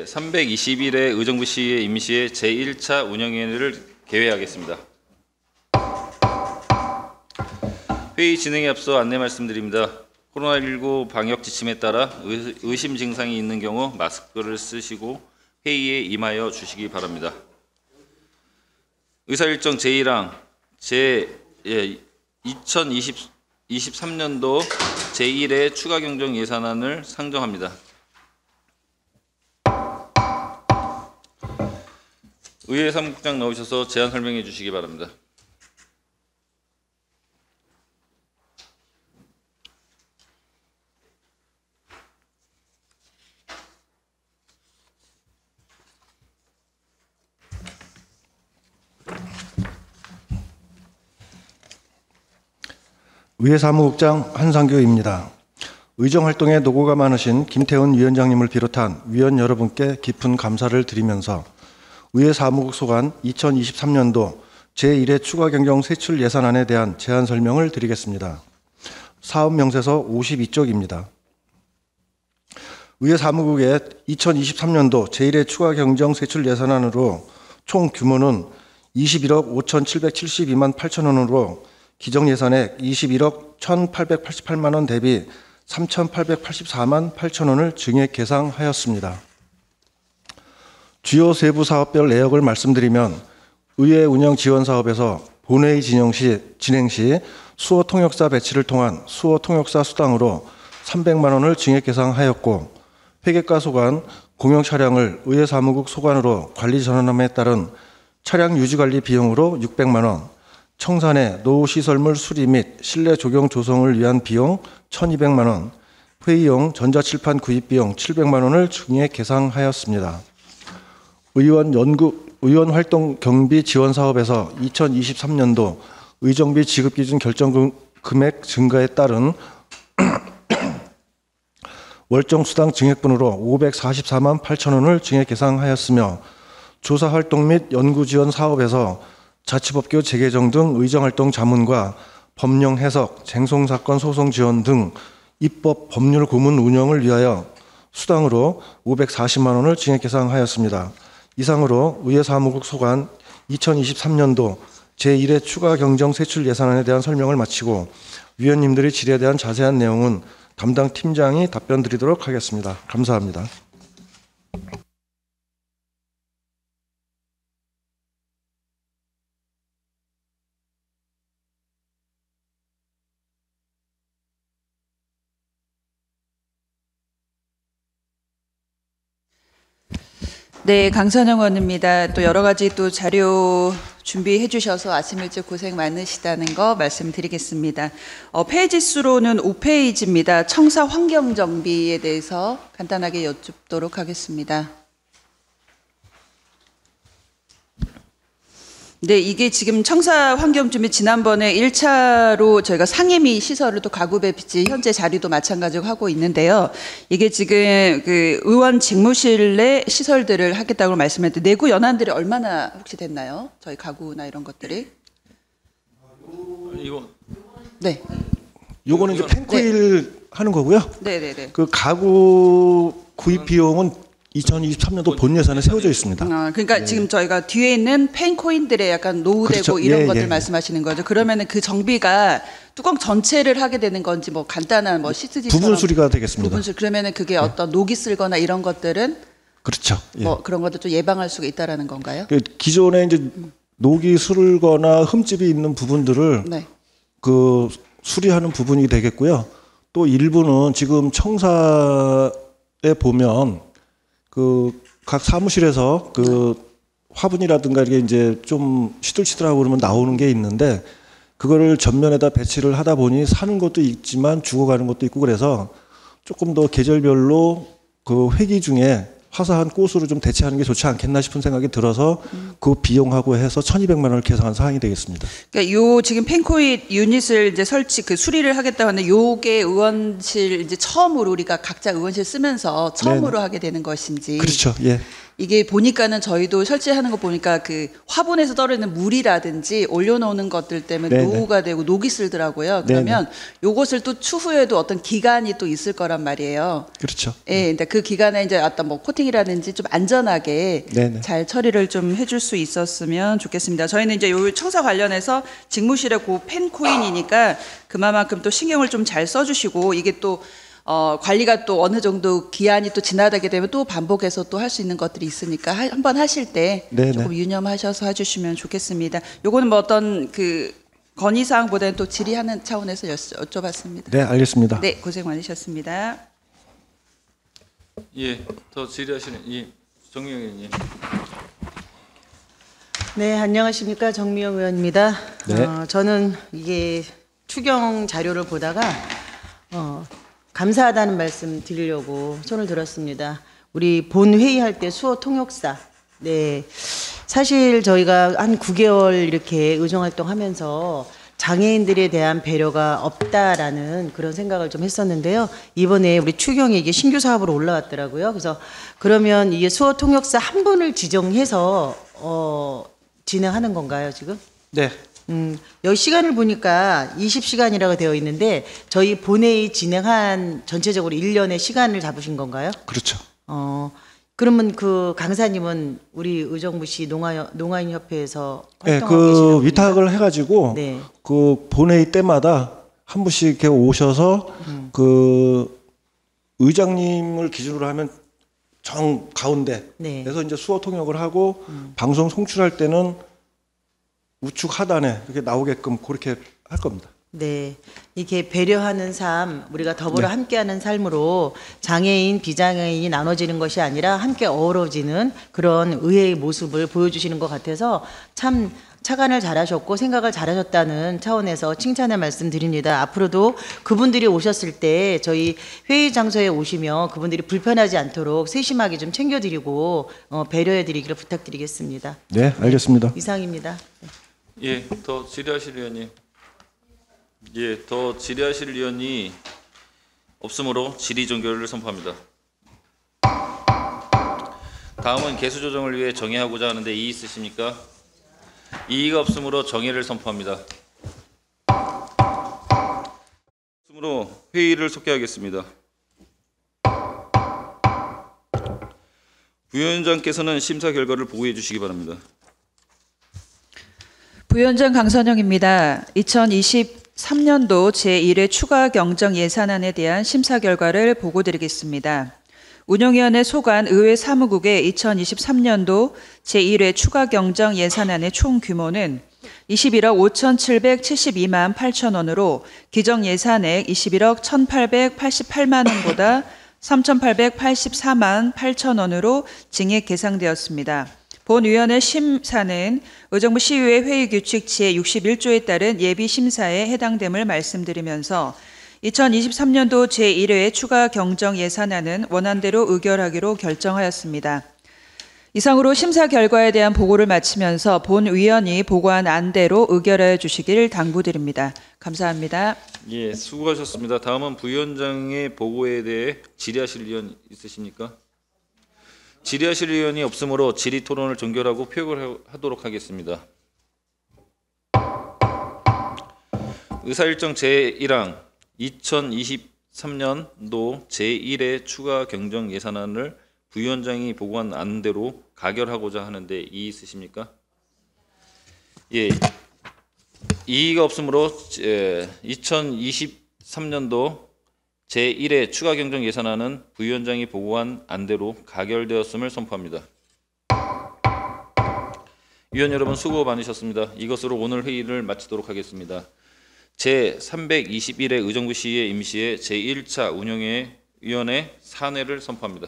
321회 의정부 시의회 임시회 제1차 운영위원회를 개회하겠습니다. 회의 진행에 앞서 안내 말씀드립니다. 코로나19 방역 지침에 따라 의심 증상이 있는 경우 마스크를 쓰시고 회의에 임하여 주시기 바랍니다. 의사일정 제1항 2023년도 제1회 추가 경정 예산안을 상정합니다. 의회 사무국장 나오셔서 제안 설명해 주시기 바랍니다. 의회 사무국장 한상규입니다. 의정활동에 노고가 많으신 김태훈 위원장님을 비롯한 위원 여러분께 깊은 감사를 드리면서 의회 사무국 소관 2023년도 제1회 추가경정 세출 예산안에 대한 제안 설명을 드리겠습니다. 사업 명세서 52쪽입니다. 의회 사무국의 2023년도 제1회 추가경정 세출 예산안으로 총 규모는 21억 5,772만 8천 원으로 기정예산액 21억 1,888만 원 대비 3,884만 8천 원을 증액 계상하였습니다. 주요 세부 사업별 내역을 말씀드리면 의회 운영 지원 사업에서 본회의 진행 시 수호 통역사 배치를 통한 수호 통역사 수당으로 300만 원을 증액 계상하였고, 회계과 소관 공용 차량을 의회 사무국 소관으로 관리 전환함에 따른 차량 유지관리 비용으로 600만 원, 청산의 노후시설물 수리 및 실내 조경 조성을 위한 비용 1,200만 원, 회의용 전자칠판 구입 비용 700만 원을 증액 계상하였습니다. 의원 활동 경비 지원 사업에서 2023년도 의정비 지급 기준 결정 금액 증가에 따른 월정 수당 증액분으로 544만 8천 원을 증액 계상하였으며, 조사 활동 및 연구 지원 사업에서 자치법규 재개정 등 의정활동 자문과 법령 해석, 쟁송사건 소송 지원 등 입법 법률 고문 운영을 위하여 수당으로 540만 원을 증액 계상하였습니다. 이상으로 의회 사무국 소관 2023년도 제1회 추가 경정 세출 예산안에 대한 설명을 마치고, 위원님들의 질의에 대한 자세한 내용은 담당 팀장이 답변 드리도록 하겠습니다. 감사합니다. 네, 강선영 의원입니다. 또 여러 가지 또 자료 준비해 주셔서 아침 일찍 고생 많으시다는 거 말씀드리겠습니다. 페이지 수로는 5페이지입니다. 청사 환경 정비에 대해서 간단하게 여쭙도록 하겠습니다. 네, 이게 지금 청사 환경준비 지난번에 1차로 저희가 상임위 시설을 또 가구 배치 현재 자리도 마찬가지로 하고 있는데요. 이게 지금 그 의원 직무실 내 시설들을 하겠다고 말씀했는데 내구 연한들이 얼마나 혹시 됐나요? 저희 가구나 이런 것들이? 이거 네. 요거는 이제 펜코일 하는 거고요. 네네네. 그 가구 구입 비용은 2023년도 본 예산에 세워져 있습니다. 그러니까 네. 지금 저희가 뒤에 있는 펜코인들의 약간 노후되고 그렇죠. 이런 예, 것들 예. 말씀하시는 거죠. 그러면은 그 정비가 뚜껑 전체를 하게 되는 건지 뭐 간단한 뭐 시트지처럼 부분 수리가 되겠습니다. 부분 수리 그러면은 그게 어떤 녹이 쓸거나 이런 것들은 그렇죠. 예. 뭐 그런 것들 좀 예방할 수가 있다라는 건가요? 그 기존에 이제 녹이 슬거나 흠집이 있는 부분들을 네. 그 수리하는 부분이 되겠고요. 또 일부는 지금 청사에 보면 그 각 사무실에서 그 화분이라든가 이게 이제 좀 시들시들하고 그러면 나오는 게 있는데, 그거를 전면에다 배치를 하다 보니 사는 것도 있지만 죽어가는 것도 있고, 그래서 조금 더 계절별로 그 회기 중에 화사한 꽃으로 좀 대체하는 게 좋지 않겠나 싶은 생각이 들어서 그 비용하고 해서 1,200만 원을 계산한 사항이 되겠습니다. 그러니까 요 지금 펜코인 유닛을 이제 설치 그 수리를 하겠다고 하는데 요게 의원실 이제 처음으로 우리가 각자 의원실 쓰면서 처음으로 네네. 하게 되는 것인지. 그렇죠. 예. 이게 보니까는 저희도 설치하는 거 보니까 그 화분에서 떨어지는 물이라든지 올려놓는 것들 때문에 네네. 노후가 되고 녹이 슬더라고요. 그러면 요것을 또 추후에도 어떤 기간이 또 있을 거란 말이에요. 그렇죠. 예, 근데 그 기간에 이제 어떤 뭐 코팅 미팅이라든지 좀 안전하게 네네. 잘 처리를 좀 해줄 수 있었으면 좋겠습니다. 저희는 이제 요 청사 관련해서 직무실에 그 펜코인이니까 그만큼 또 신경을 좀 잘 써주시고 이게 또 관리가 또 어느 정도 기한이 또 지나게 되면 또 반복해서 또 할 수 있는 것들이 있으니까 한번 하실 때 네네. 조금 유념하셔서 해주시면 좋겠습니다. 요거는 뭐 어떤 그 건의사항보다는 또 질의하는 차원에서 여쭤봤습니다. 네, 알겠습니다. 네, 고생 많으셨습니다. 예, 더 질의하시는 정미영 의원님. 네, 안녕하십니까. 정미영 의원입니다. 네. 저는 이게 추경 자료를 보다가 감사하다는 말씀 드리려고 손을 들었습니다. 우리 본 회의할 때 수어 통역사. 네. 사실 저희가 한 9개월 이렇게 의정활동하면서 장애인들에 대한 배려가 없다라는 그런 생각을 좀 했었는데요. 이번에 우리 추경이 이게 신규 사업으로 올라왔더라고요. 그래서 그러면 이게 수어 통역사 한 분을 지정해서 진행하는 건가요, 지금? 네. 여기 시간을 보니까 20시간이라고 되어 있는데 저희 본회의 진행한 전체적으로 1년의 시간을 잡으신 건가요? 그렇죠. 그러면 그 강사님은 우리 의정부시 농아인협회에서 네, 활동하고 그 계시는 겁니까? 위탁을 해가지고 네. 그 본회의 때마다 한 분씩 이렇게 오셔서 그 의장님을 기준으로 하면 정 가운데 네. 그래서 이제 수어 통역을 하고 방송 송출할 때는 우측 하단에 이렇게 나오게끔 그렇게 할 겁니다. 네. 이렇게 배려하는 삶, 우리가 더불어 네. 함께하는 삶으로 장애인, 비장애인이 나눠지는 것이 아니라 함께 어우러지는 그런 의회의 모습을 보여주시는 것 같아서 참 착안을 잘하셨고 생각을 잘하셨다는 차원에서 칭찬의 말씀 드립니다. 앞으로도 그분들이 오셨을 때 저희 회의 장소에 오시면 그분들이 불편하지 않도록 세심하게 좀 챙겨드리고 배려해드리기를 부탁드리겠습니다. 네, 알겠습니다. 이상입니다. 예, 더 질의하실 의원님. 예, 더 질의하실 의원이 없으므로 질의 종결을 선포합니다. 다음은 개수 조정을 위해 정회하고자 하는데 이의 있으십니까? 이의가 없으므로 정회를 선포합니다. 없으므로 회의를 속개하겠습니다. 부위원장께서는 심사 결과를 보고해 주시기 바랍니다. 부위원장 강선영입니다. 2023년도 제1회 추가 경정 예산안에 대한 심사 결과를 보고드리겠습니다. 운영위원회 소관 의회 사무국의 2023년도 제1회 추가 경정 예산안의 총 규모는 21억 5,772만 8천 원으로 기정 예산액 21억 1,888만 원보다 3,884만 8천 원으로 증액 계상되었습니다. 본위원회 심사는 의정부 시의회 회의규칙 제61조에 따른 예비심사에 해당됨을 말씀드리면서 2023년도 제1회 추가 경정 예산안은 원안대로 의결하기로 결정하였습니다. 이상으로 심사 결과에 대한 보고를 마치면서 본위원이 보고한 안대로 의결하여 주시길 당부드립니다. 감사합니다. 예, 수고하셨습니다. 다음은 부위원장의 보고에 대해 질의하실 의원 있으십니까? 질의하실 의원이 없으므로 질의 토론을 종결하고 표결을 하도록 하겠습니다. 의사일정 제1항 2023년도 제1회 추가 경정 예산안을 부위원장이 보고한 안대로 가결하고자 하는데 이의 있으십니까? 예, 이의가 없으므로 2023년도 제1회 추가 경정 예산안은 부위원장이 보고한 안대로 가결되었음을 선포합니다. 위원 여러분 수고 많으셨습니다. 이것으로 오늘 회의를 마치도록 하겠습니다. 제321회 의정부시의 임시회 제1차 운영위원회 산회를 선포합니다.